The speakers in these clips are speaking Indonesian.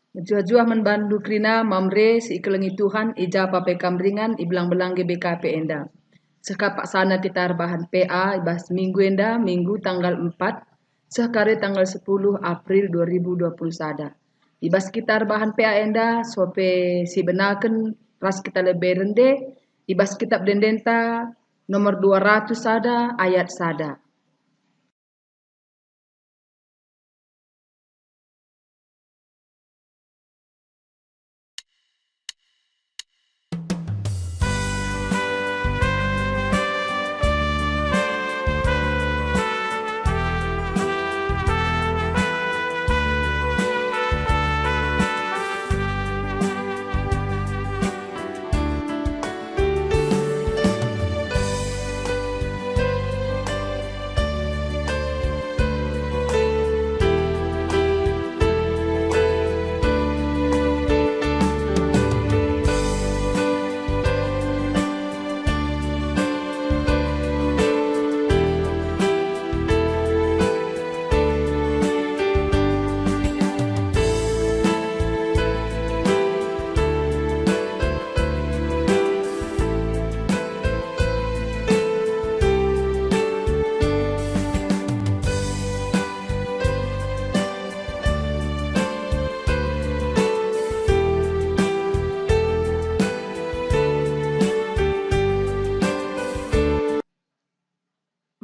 Jua-jua menbandu krina mamre si ikelengi Tuhan ija pape kamringan iblang-belang GBKP enda. Sekapak sana titar bahan PA ibas minggu enda minggu tanggal 4 sekare tanggal 10 April 2020 sada. Ibas kitar bahan PA enda sope si benaken ras kita lebih rende ibas kitab dendenta nomor 200 sada ayat sada.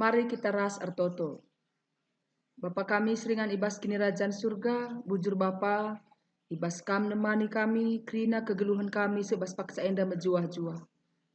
Mari kita ras ertoto. Bapa kami seringan ibas kini rajaan surga, bujur Bapa, ibas kam nemani kami, krina kegeluhan kami sebas paksa enda menjuah-juah.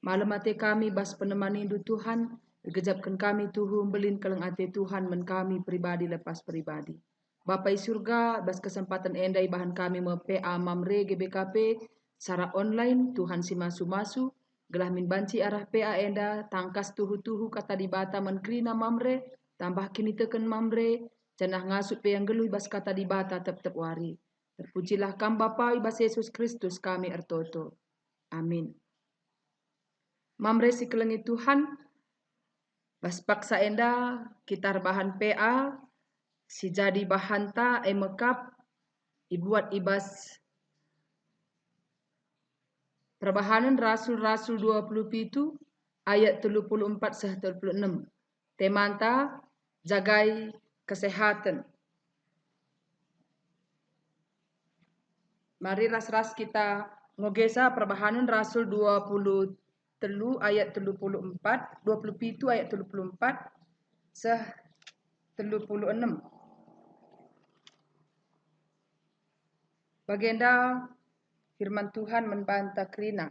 Malam ate kami bas penemani indu Tuhan, gejapkan kami tuhu belin keleng ate Tuhan men kami pribadi lepas pribadi. Bapa i surga, bas kesempatan enda ibahan kami me PA mamre GBKP, secara online Tuhan si masu-masu, gelah min banci arah PA enda, tangkas tuhu-tuhu kata dibata men krina mamre, tambah kini teken mamre, janah ngasut pe yang geluh ibas kata dibata tep-tep wari. Terpujilah kam Bapa ibas Yesus Kristus kami ertoto. Amin. Mamre si kelengi Tuhan, bas paksa enda kitar bahan PA, si jadi bahan ta emekap, ibuat ibas Perbahanan Rasul-Rasul 27 ayat 34 sah 36. Temanta jagai kesehatan. Mari ras-ras kita ngogesa Perbahanan Rasul 23 ayat 34, 27 ayat 34 sah 36. Bagenda firman Tuhan membantah krina.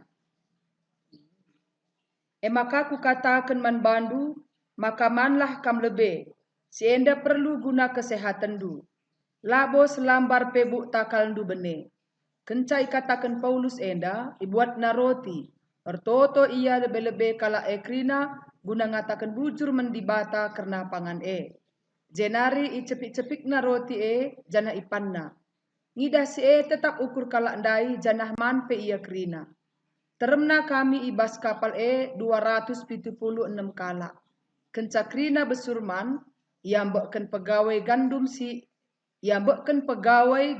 Maka ku katakan man bandu, maka manlah kam lebe. Si enda perlu guna kesehatan du. Labo selambar pebuk takal du bene. Kencai katakan Paulus enda, ibuat na roti. Ertoto ia lebe-lebe kala krina, guna ngatakan bujur mendibata karena pangan Jenari i cepik-cepik na roti jana ipanna. Ngidah si tetap ukur kala ndai janah man pe ia krina. Teremna kami ibas kapal 276 kala. Kenca krina besurman, iambekkan pegawai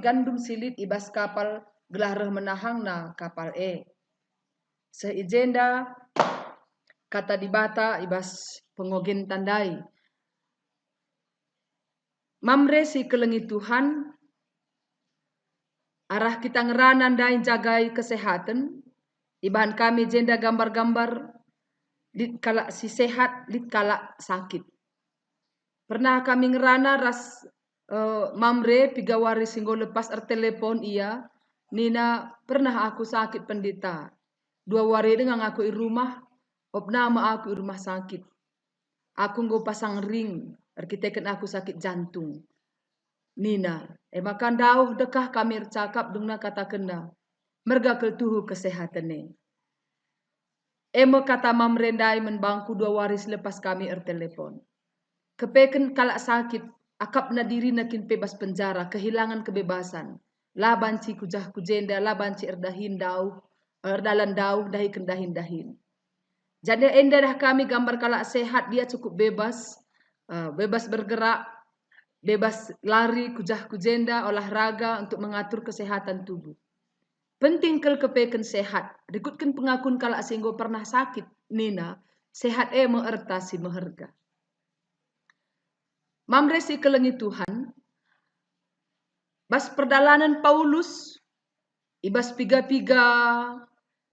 gandum silit ibas kapal gelah reh menahang na kapal Seijenda kata dibata ibas pengogen tandai. Mamre si kelengi Tuhan, arah kita ngeranan dain jagai kesehatan, ibahan kami jenda gambar-gambar lit kala si sehat, lit kala sakit. Pernah kami ngerana ras mamre pigawari singgo lepas telepon iya, Nina pernah aku sakit pendeta. 2 wari dengan aku di rumah, opnama aku di rumah sakit. Aku nggo pasang ring, arkiteken aku sakit jantung. Nina, makan dauh dekah kami cakap dungna kata kena. Merga ketuhu kesehatane. Kata mamrendai menbangku 2 waris lepas kami telepon. Kepeken kalak sakit, akap na diri nakin bebas penjara, kehilangan kebebasan. Labanci kujah kujenda, labanci erdahin dauh, erdalan dauh, dahi kendahin-dahin. Jadi enda dah kami gambar kalak sehat, dia cukup bebas, bebas bergerak, bebas lari, kujah-kujenda, olahraga untuk mengatur kesehatan tubuh. Penting kel kepeken sehat. Rikutkan pengakun kala singgo pernah sakit nina, sehat meerta si meherga. Mamresi kelengi Tuhan, bas perdalanan Paulus, ibas piga-piga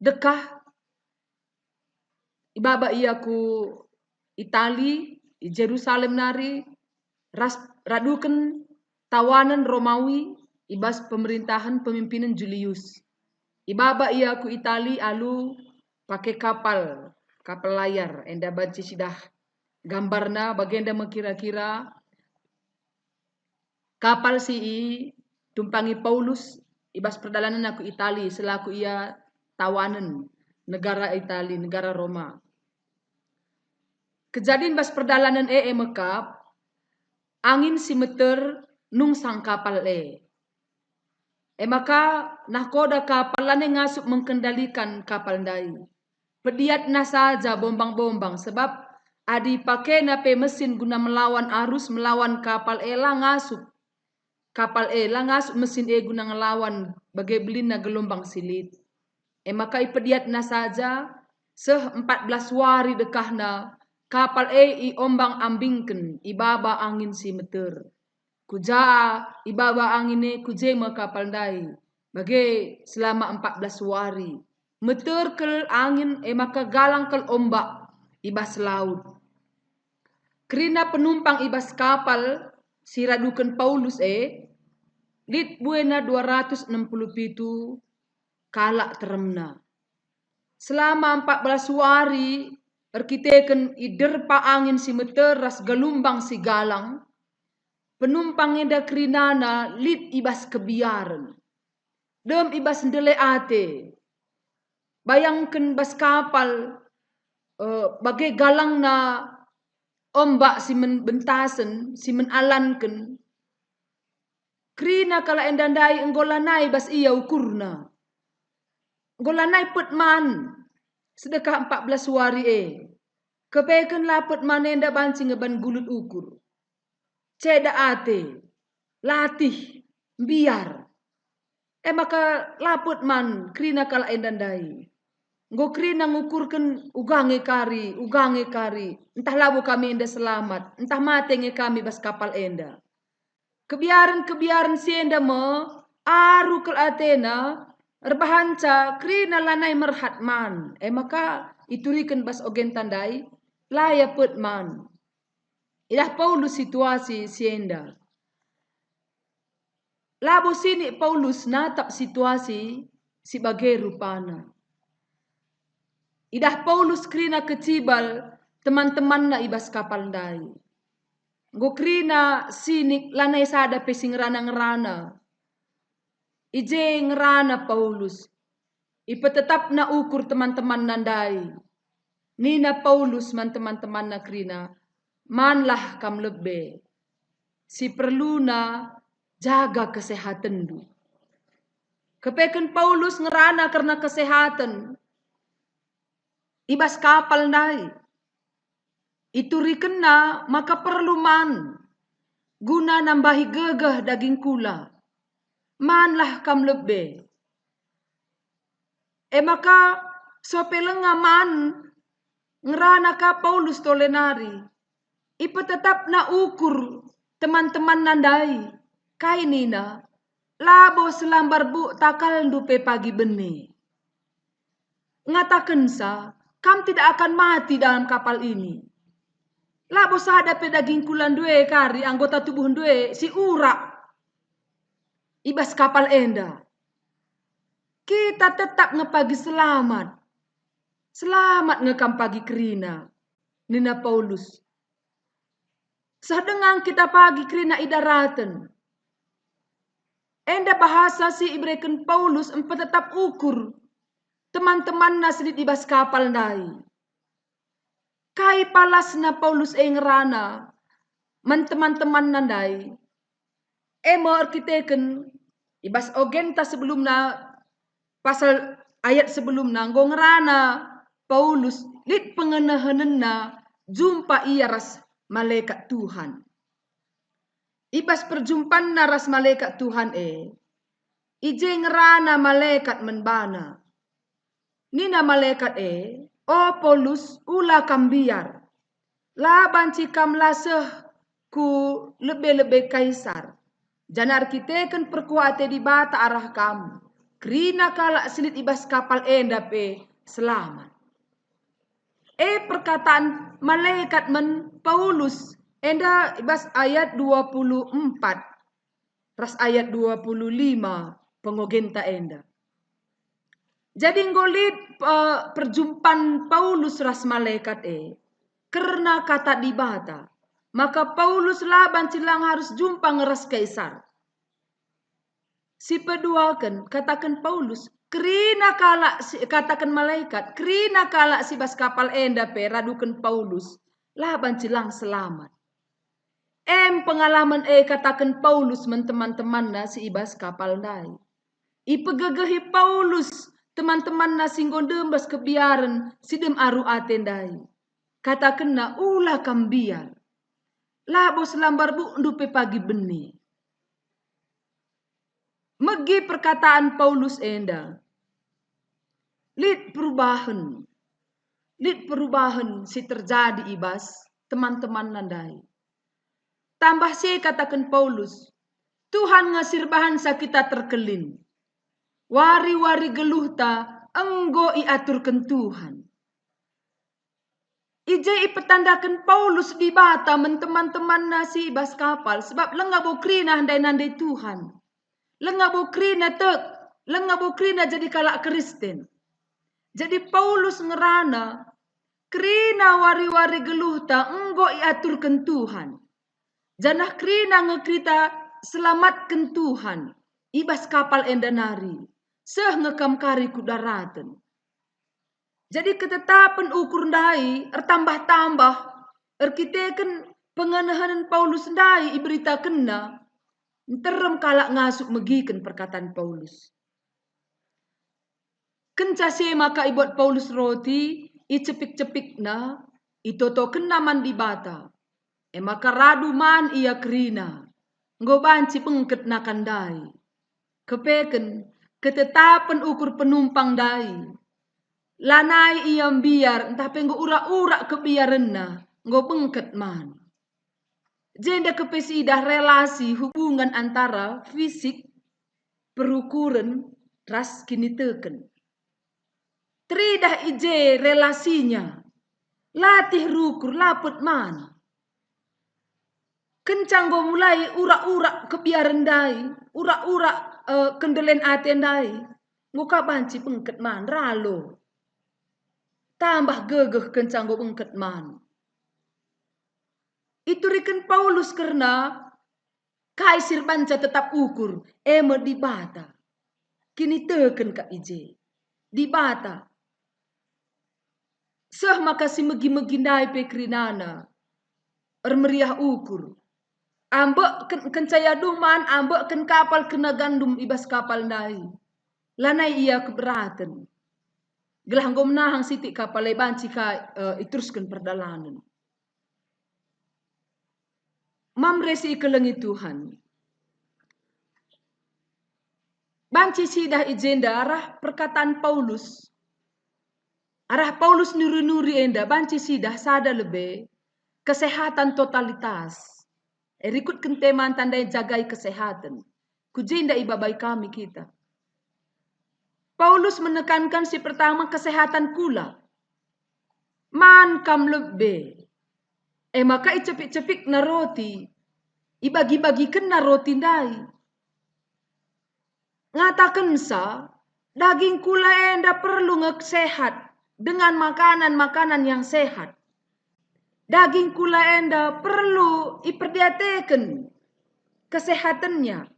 dekah, ibaba ia ku Itali, i Jerusalem nari, raduken tawanan Romawi, ibas pemerintahan pemimpinan Julius. Ibaba ia ku Itali alu pakai kapal layar, enda banci sidah gambarna bagenda mekira-kira kapal si tumpangi Paulus ibas perdalanan aku Itali selaku ia tawanan negara Itali, negara Roma. Kejadian bas perdalanan mekap angin si meter nung sang kapal maka nahkoda kapal lane ngasup mengkendalikan kapal dai. Pediat na saja bombang-bombang sebab adi pakai nape mesin guna melawan arus, melawan kapal lang ngasup. Kapal lang ngasup mesin guna ngelawan bagai belina gelombang silit. Maka ipediat na saja 14 wari dekahna kapal i ombang ambingken ibaba angin si meter. Kuja ibaba angin kujema kapal dai. Bagai selama 14 wari. Meter kel angin maka galang kel ombak ibas laut. Kerina penumpang ibas kapal si raduken Paulus lit buena 267 kalak teremna. Selama 14 wari erkiteken iderpa angin si meter ras gelombang si galang. Penumpang eda kerinana lit ibas kebiaran. Dem ibas ndele ate. Bayangkan bas kapal bagai galang na ombak si bentasen, si menalankan. Krina kala endandai enggolanai bas iya ukurna. Enggolanai petman sedekah 14 wari Kepeken lapet manenda bancing ngeban gulut ukur. Ceda ate, latih, biar. Maka lapet man krina kala endandai. Nggo krina ngukurkan ugange kari. Entah labu kami enda selamat, entah mate nge kami bas kapal enda. Kebiaran si enda aru kel atena, erbahanca krina lanai merhat man. Maka iturikan bas ogen tandai, laya put man. Idah Paulus situasi si enda. Labu sini Paulus natap situasi si bagai rupana. Idah Paulus krina kecibal teman-teman na ibas kapal dai. Go krina sinik lanai sada pesing ngerana. Ije ngerana Paulus. Ipa tetap na ukur teman-teman nandai. Nina Paulus man teman-teman na krina. Manlah kam lebe. Si perlu na jaga kesehatan du. Kepeken Paulus ngerana karena kesehatan. Ibas kapal nai. Itu rikena maka perlu man. Guna nambahi gegah daging kula. Manlah kam lebe. Maka sopelenga man. Ngerana ka Paulus tolenari. Ipa tetap na ukur teman-teman nandai. Kainina. Labo selambar bu takal dupe pagi bene. Ngatakan sa. Kam tidak akan mati dalam kapal ini. Labo sada pe daging kulan due kari anggota tubuh due si urak. Ibas kapal enda. Kita tetap ngepagi selamat. Selamat ngekam pagi kerina. Nina Paulus. Sadengang kita pagi kerina idaratan. Enda bahasa si ibreken Paulus empat tetap ukur. Teman-teman naslit ibas kapal nai. Kai palas na Paulus ngerana. Man teman-teman nandai. Emo arkiteken. Ibas ogenta sebelumna. Pasal ayat sebelumna. Nggo ngerana Paulus. Lit pengenahanena. Jumpa ia ras malaikat Tuhan. Ibas perjumpaan naras malaikat Tuhan ije ngerana malaikat menbana. Nina malaikat o Paulus ula kambiar. La banci kam laseh ku lebih-lebih kaisar. Janar kita kan perkuate di bata arah kamu. Krina kala silit ibas kapal endape selamat. Perkataan malaikat men Paulus enda ibas ayat 24 ras ayat 25 pengogenta enda. Jadi ngolit perjumpaan Paulus ras malaikat karena kata di bata. Maka Paulus laban cilang harus jumpa ngeras kaisar. Si peduakan katakan Paulus, kerina kala katakan malaikat, kerina kala si bas kapal enda radukan Paulus, laban cilang selamat. Pengalaman katakan Paulus men teman-teman na si ibas kapal dai. Ipegegehi Paulus teman-teman na singgon dembas kebiaran sidem aru atendai. Katakan na ulah kambiar. Labos lambar bu ndupe pagi beni. Megi perkataan Paulus enda. Lid perubahan si terjadi ibas teman-teman nandai. Tambah si katakan Paulus, Tuhan ngasir bahan kita terkelin. Wari-wari geluhta enggo iaturkan Tuhan. Ije ipetandakan Paulus di bata men teman-teman nasi ibas kapal sebab lengabo krina handai-nandai Tuhan. Lengabo krina lengabo krina jadi kalak Kristen. Jadi Paulus ngerana krina wari-wari geluhta enggo iaturkan Tuhan. Janah krina ngekrita selamatkan Tuhan. Ibas kapal endanari. Seh ngekam kari kudaratan. Jadi ketetapan ukur ndai tambah-tambah erkiteken pengenahan Paulus ndai iberita kena terem kalak ngasuk megiken perkataan Paulus. Kencase maka ibot Paulus roti icepik-cepik na itoto kena mandi bata. Maka radu man ia kerina ngobanci pengket na kandai. Kepeken ketetapan ukur penumpang dai. Lanai iam biar entah penggo ura-ura kebiarenna nggo bengket man. Jenda kepesidah relasi hubungan antara fisik perukuran ras kini teken. Tridah ije relasinya latih rukur laput man. Kencang go mulai ura-ura kebiaren dai, ura-ura kendelen aten dai. Nguka banci bengket man ralo. Tambah gegeh kencang go bengket man. Itu riken Paulus karena kaisir banca tetap ukur di bata. Kini teken ka ije. Di bata. Seh makasih megi-megi ndai pekrinana. Meriah ukur. Ambek kencaya duman, ambek ken kapal kena gandum ibas kapal ndai. Lanai ia keberatan. Gelah nggo menahang sitik kapal banci ka iteruskan perdalanan. Mamresi ikelengi Tuhan. Banci sidah ijenda arah perkataan Paulus. Arah Paulus nuri-nuri enda banci sidah sada lebih kesehatan totalitas. Rikut kenteman tandai jagai kesehatan. Kujinda ibabai kami kita. Paulus menekankan si pertama kesehatan kula. Man kam lebih. Maka icepik-cepik na roti. Ibagi-bagikan na roti ndai. Ngatakan sa, daging kula enda perlu sehat dengan makanan-makanan yang sehat. Daging kula enda perlu iperdiatekan kesehatannya.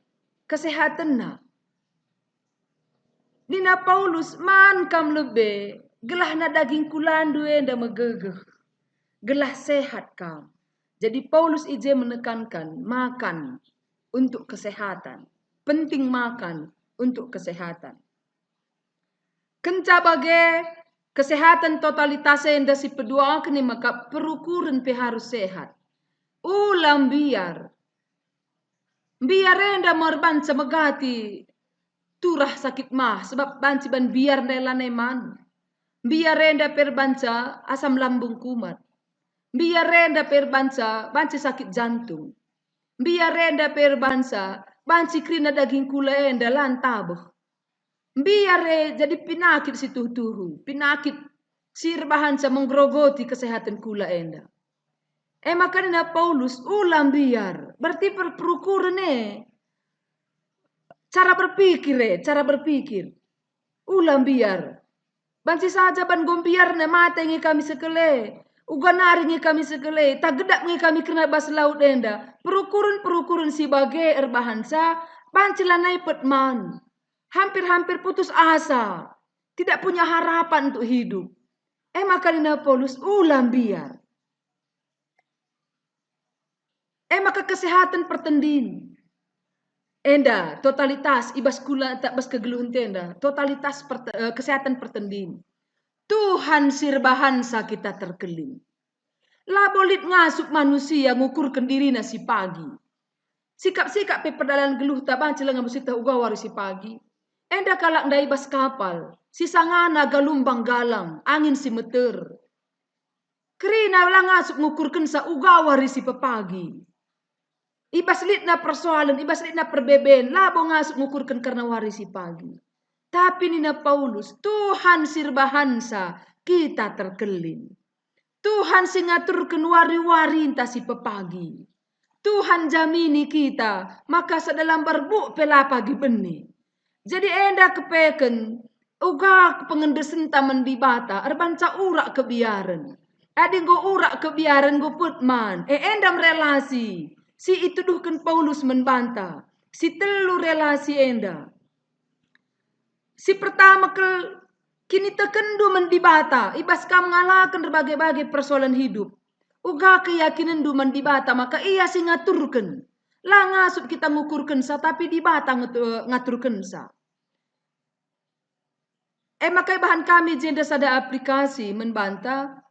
Nina Paulus man kam lebih gelah na daging kulandu enda megegeh. Gelah sehat kam. Jadi Paulus ije menekankan makan untuk kesehatan. Penting makan untuk kesehatan. Kenca bagai kesehatan totalitas enda si pedua kini maka perukuran pe harus sehat. Ulam biar Biar enda morbanca megati turah sakit mah sebab banci ban biar nelaneman. Biar enda perbanca asam lambung kumat. Biar enda perbanca banci sakit jantung. Biar enda perbanca banci krina daging kula enda lantabuh. Biar jadi penyakit situ tuhu, penyakit sirbahansa menggerogoti kesehatan kula enda. Makanya Paulus ulang biar, berarti perukuran cara berpikir, ulang biar. Banci saja ban gombiar na mata ngi kami sekele, uganari ngi kami sekele, tagedak ngi kami kena bas laut enda. Perukuran si bagai erbahansa, banci lanai petman. Hampir-hampir putus asa, tidak punya harapan untuk hidup. Makanya Paulus ulang biar. Maka kesehatan pertendin. Enda totalitas ibas kula tak bas kegeluhan tenda. Totalitas kesehatan pertendin. Tuhan sirbahansa kita terkeling. Labolit ngasup manusia ngukurkan diri si pagi. Sikap-sikap pepedalan geluh taban cilang musita ugawari si pagi. Enda kalak ndai bas kapal. Sisangana galumbang galang. Angin si meter. Kerina lang ngasup ngukurkan sa ugawari si pepagi. Ibas litna persoalan, ibas litna perbeben. Labo ngasup ngukurkan karena wari si pagi. Tapi nina Paulus, Tuhan sirbahansa kita terkelin. Tuhan singaturkan wari-wari entah si pepagi. Tuhan jamini kita, maka sedalam berbuk pelapagi benih. Jadi enda kepeken, uga pengendesen taman di bata, erbanca urak kebiaran. Adi go urak kebiaran go putman, endam relasi. Si itu duhkan Paulus membantah. Si telu relasi enda. Si pertama kini tekendu mendibata. Ibas kam ngalahkan berbagai-bagai persoalan hidup. Uga keyakinan du mendibata. Maka ia si ngaturkan. Lah ngasup kita ngukurkan sa. Tapi dibata ngaturkan sa. Maka bahan kami jenda sada aplikasi membantah.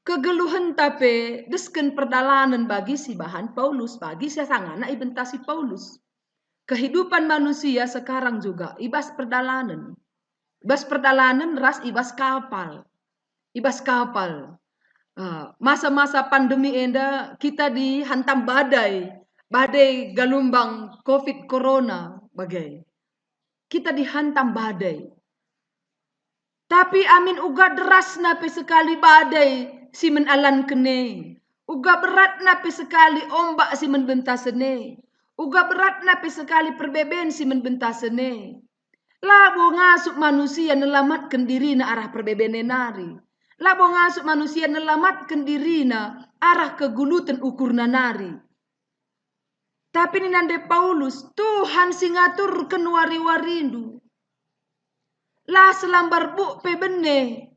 Kegeluhan tapi desken perdalanan bagi si bahan Paulus. Bagi sesangana ibentasi Paulus. Kehidupan manusia sekarang juga ibas perdalanan. Ibas perdalanan ras ibas kapal. Ibas kapal. Masa-masa pandemi enda kita dihantam badai. Badai galumbang COVID corona bagai. Kita dihantam badai. Tapi amin uga deras nape sekali badai si menalan kene. Uga berat nape sekali ombak si menbentasene. Uga berat nape sekali perbeben si menbentasene. Labo ngasup manusia nelamatkan diri na arah perbebene nari. Labo ngasup manusia nelamatkan diri na arah kegulutan ukurna nari. Tapi ni nande Paulus, Tuhan singaturkan wari-warindu. Lah selambar buk pe bene.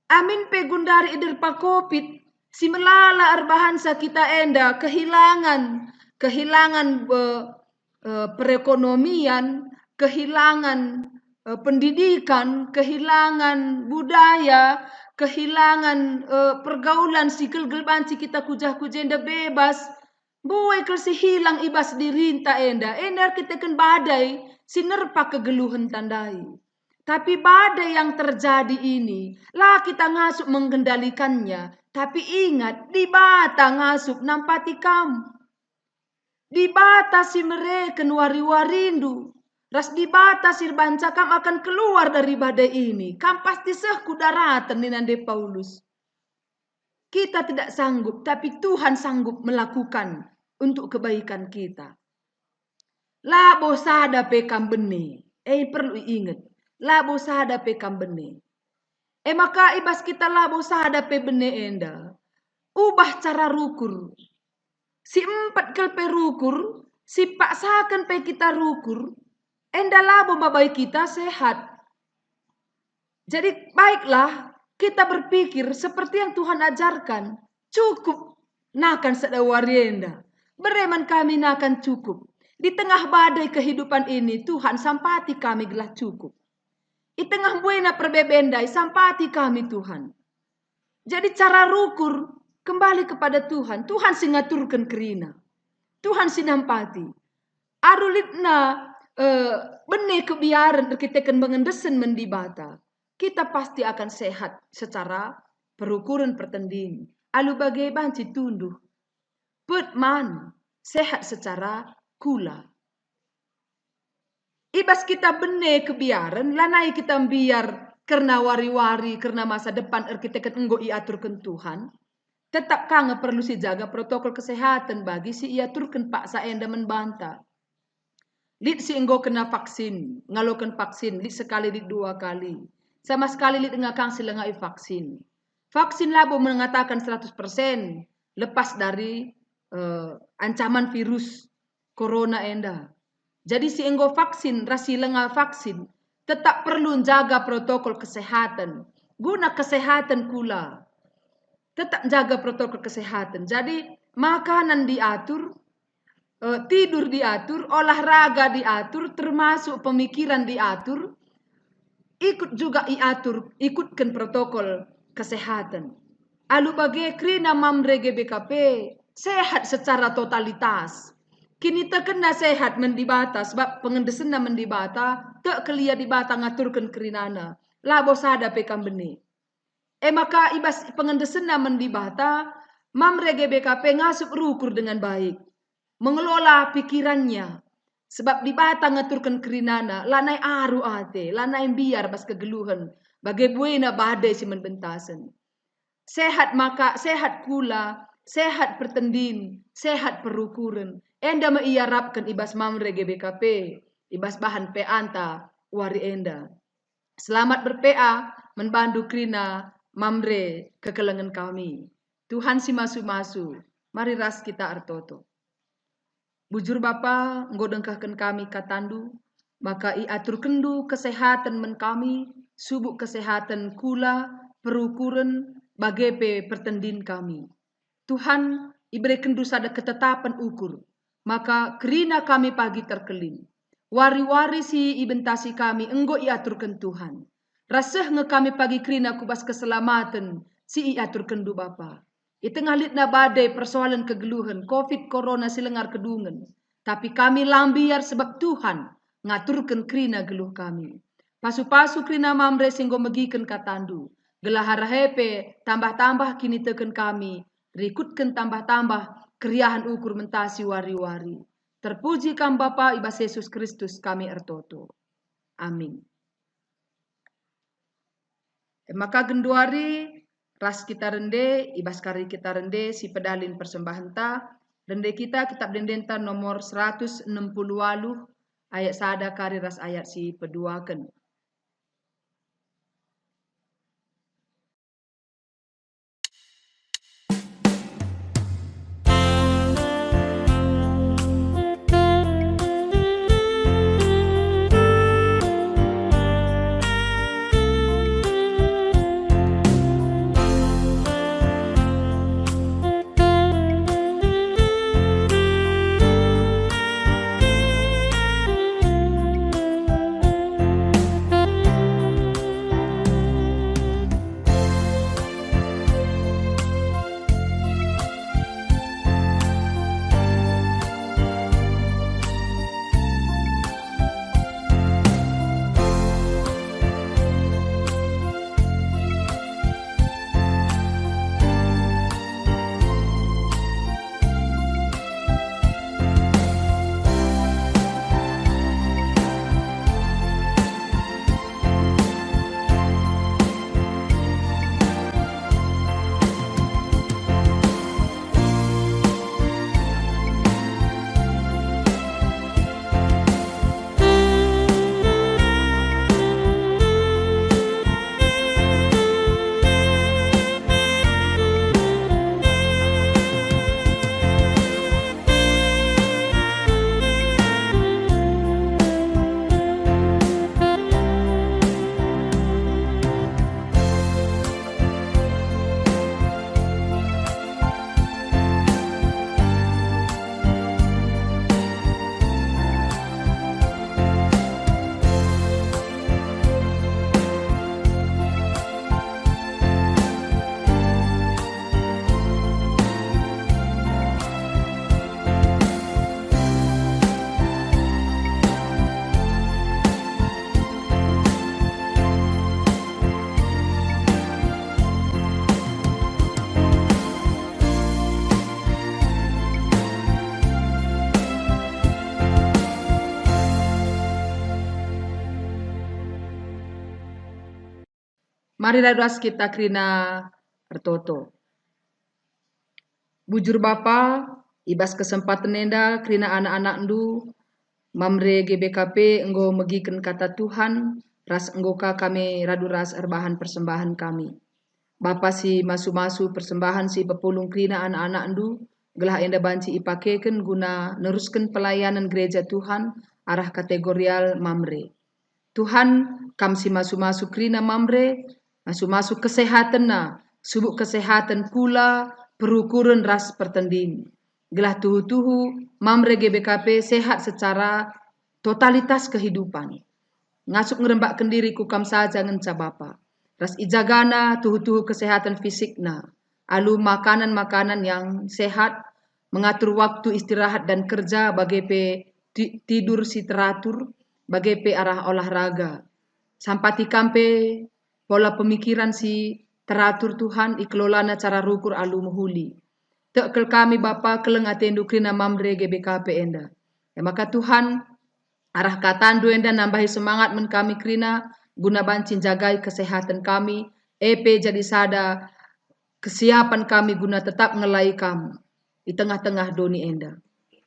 Amin pe gundari idir pa kopit. Si melala arbahansa kita enda kehilangan perekonomian, kehilangan pendidikan, kehilangan budaya, kehilangan pergaulan si gelbanci kita kujah-kujenda bebas. Buai si hilang ibas dirinta enda. Enda kita kan badai sinerpa kegeluhan tandai. Tapi badai yang terjadi ini, lah kita ngasup mengendalikannya. Tapi ingat, di bata ngasup nampati kam. Di bata si mereka wari-warindu. Ras di bata sirbanca kam akan keluar dari badai ini. Kam pasti sehku daratan ni nande Paulus. Kita tidak sanggup, tapi Tuhan sanggup melakukan untuk kebaikan kita. Labo sada pekam bene. Perlu ingat. Labo sada pekam bene. Maka ibas kita labo sada pe bene enda. Ubah cara rukur. Si 4 kelpe rukur. Si paksakan pe kita rukur. Enda labo babai kita sehat. Jadi baiklah. Kita berpikir seperti yang Tuhan ajarkan. Cukup nakan sedawarienda. Bereman kami nakan cukup. Di tengah badai kehidupan ini Tuhan sampati kami gelah cukup. Di tengah buena perbebendai sampati kami Tuhan. Jadi cara rukur kembali kepada Tuhan. Tuhan singaturkan kerina. Tuhan sinampati. Arulitna benih kebiaran kita akan mengendesen mendibata. Kita pasti akan sehat secara perukuran pertanding. Alu bagai banci tunduh. Putman sehat secara kula. Ibas kita benih kebiaran, lanai kita biar karena wari-wari, karena masa depan kita kan enggo iaturkan Tuhan. Tetap kanga perlu si jaga protokol kesehatan bagi si iaturkan pak saenda membanta. Lid si enggo kena vaksin, ngalokan vaksin, lid sekali, lid 2 kali. Sama sekali lid ngakang sila ngai vaksin. Vaksin labo mengatakan 100% lepas dari ancaman virus corona enda. Jadi si enggo vaksin, rasi lenga vaksin, tetap perlu jaga protokol kesehatan. Guna kesehatan kula. Tetap jaga protokol kesehatan. Jadi makanan diatur, tidur diatur, olahraga diatur, termasuk pemikiran diatur. Ikut juga ikutkan protokol kesehatan. Alu bagai krina mamre GBKP sehat secara totalitas. Kini terkena sehat mendibata sebab pengendesena mendibata tak kelia dibata ngaturkan kerinana. Labo sada pekam benih. Maka ibas pengendesena mendibata mamre GBKP ngasup rukur dengan baik. Mengelola pikirannya. Sebab dibata ngaturkan kerinana, lanai aru ate, lanai biar bas kegeluhan. Bagai buena badai si menbentasen. Sehat maka, sehat kula, sehat pertendin, sehat perukuran. Enda meiarapkan ibas mamre GBKP, ibas bahan peanta, wari enda. Selamat berPA, membantu krina, mamre kekelengan kami. Tuhan si masu-masu, mari ras kita artoto. Bujur Bapa, nggodengkahkan kami katandu, maka iatur kendu kesehatan men kami, subuk kesehatan kula, perukuran, bagepe pertendin kami. Tuhan, iberi kendu sada ketetapan ukur, maka kerina kami pagi terkelin. Wari-wari si ibentasi kami, enggo iaturkan Tuhan. Rasah nge kami pagi kerina kubas keselamatan, si iatur kendu Bapa. I tengah litna badai persoalan kegeluhan, COVID, corona silengar kedungan. Tapi kami lambiar sebab Tuhan ngaturkan krina geluh kami. Pasu-pasu krina mamre singgo megikan katandu. Gelahara hepe, tambah-tambah kini teken kami. Rikutkan tambah-tambah keriahan ukur mentasi wari-wari. Terpuji kam Bapa ibas Yesus Kristus kami ertoto. Amin. Maka genduari ras kita rende, ibas kari kita rende, si pedalin persembahan ta. Rende kita, kitab dendenta nomor 168, ayat sada kari ras ayat si peduaken. Mari ras kita krina ertoto. Bujur Bapa, ibas kesempatan enda krina anak-anak ndu, mamre GBKP enggo megiken kata Tuhan, ras enggoka kami radu ras erbahan persembahan kami. Bapa si masu-masu persembahan si pepulung krina anak-anak ndu, gelah enda banci ipakeken guna neruskan pelayanan gereja Tuhan, arah kategorial mamre. Tuhan kam si masu-masu krina mamre, masu-masu kesehatan na, subuk kesehatan pula perukuran ras pertending. Gelah tuhu-tuhu mamre GBKP sehat secara totalitas kehidupan. Ngasuk ngerembak kendiri ku kam saja ngenca Bapa. Ras ijagana tuhu-tuhu kesehatan fisikna. Alu makanan-makanan yang sehat, mengatur waktu istirahat dan kerja bagi tidur si teratur, bagi arah olahraga. Sampati kampe pola pemikiran si teratur Tuhan ikelolana cara rukur alu muhuli. Tekel kami Bapa keleng atendu krina mamre GBKP enda. Ya maka Tuhan arah katandu enda nambahi semangat men kami krina guna bancin jagai kesehatan kami. EP jadi sada kesiapan kami guna tetap ngelai kamu di tengah-tengah doni enda.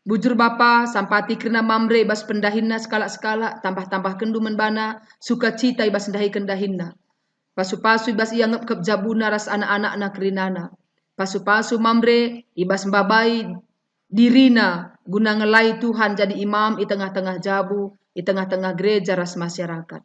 Bujur Bapa sampati krina mamre bas pendahinna skala-skala tambah-tambah kendu menbana sukacita ibas ndahi kendahinna. Pasu-pasu ibas ia ngep jabuna ras anak-anak na krinana. Pasu-pasu mamre ibas mbabai dirina guna ngelai Tuhan jadi imam di tengah-tengah jabu, di tengah-tengah gereja ras masyarakat.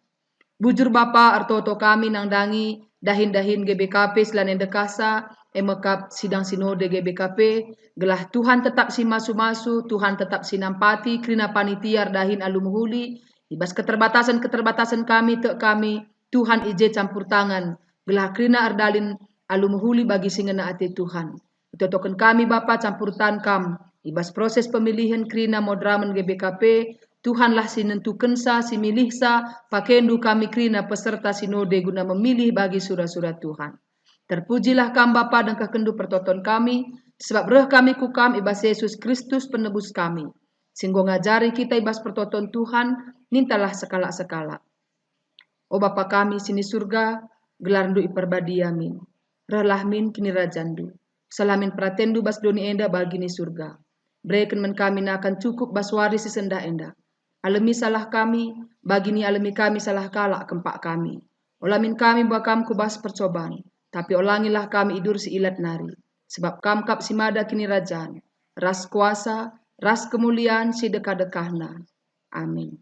Bujur Bapa artoto kami nang dangi dahin-dahin GBKP selain dekasa emekap sidang sinode GBKP gelah Tuhan tetap si masu-masu, Tuhan tetap si nampati krina panitiar dahin alumuhuli ibas keterbatasan kami tek kami Tuhan ije campur tangan gelah krina ardalin alumuhuli bagi singena ate Tuhan. Itotoken kami Bapa campur tankam ibas proses pemilihan krina modramen GBKP Tuhanlah si nentukan sa, si milih sa, pakendu kami krina peserta sinode guna memilih bagi surat-surat Tuhan. Terpujilah kam Bapa dan kekendu pertoton kami, sebab roh kami kukam ibas Yesus Kristus penebus kami. Singgo ngajari kita ibas pertoton Tuhan, nintalah sekala-sekala. O Bapa kami sini surga, gelarndu iperbadi amin. Rahlah min kini rajandu. Salamin pratendu bas doni enda bagi ni surga. Breken men kami akan cukup bas waris sesenda enda. Alami salah kami, bagini alami kami salah kalak kempak kami. Olamin kami bakam kubas percobaan, tapi olangilah kami idur si ilat nari. Sebab kam kap si mada kini rajan, ras kuasa, ras kemuliaan si dekah-dekahna. Amin.